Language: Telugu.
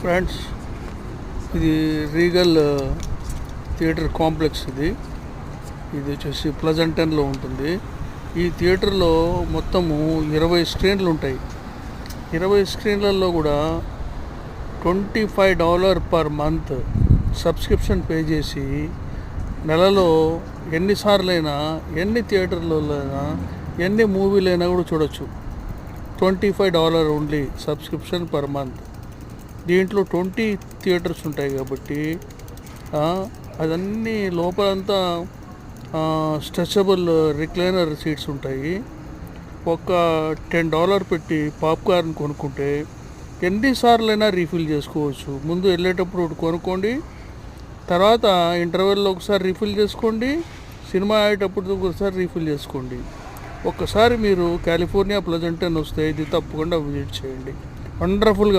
ఫ్రెండ్స్, ఇది రీగల్ థియేటర్ కాంప్లెక్స్. ఇది వచ్చేసి ప్లజంటన్లో ఉంటుంది. ఈ థియేటర్లో మొత్తము 20 స్క్రీన్లు ఉంటాయి. 20 స్క్రీన్లలో కూడా $25 పర్ మంత్ సబ్స్క్రిప్షన్ పే చేసి నెలలో ఎన్నిసార్లైనా, ఎన్ని థియేటర్లైనా, ఎన్ని మూవీలైనా కూడా చూడొచ్చు. $25 ఓన్లీ సబ్స్క్రిప్షన్ పర్ మంత్. దీంట్లో 20 థియేటర్స్ ఉంటాయి కాబట్టి అదన్నీ లోపలంతా స్ట్రెచబుల్ రిక్లైనర్ సీట్స్ ఉంటాయి. ఒక $10 పెట్టి పాప్కార్న్ కొనుక్కుంటే ఎన్నిసార్లైనా రీఫిల్ చేసుకోవచ్చు. ముందు వెళ్ళేటప్పుడు ఒకటి కొనుక్కోండి, తర్వాత ఇంటర్వెల్లో ఒకసారి రీఫిల్ చేసుకోండి, సినిమా అయ్యేటప్పుడు ఒకసారి రీఫిల్ చేసుకోండి. ఒక్కసారి మీరు కాలిఫోర్నియా ప్లజంటన్ వస్తే ఇది తప్పకుండా విజిట్ చేయండి. వండర్ఫుల్గా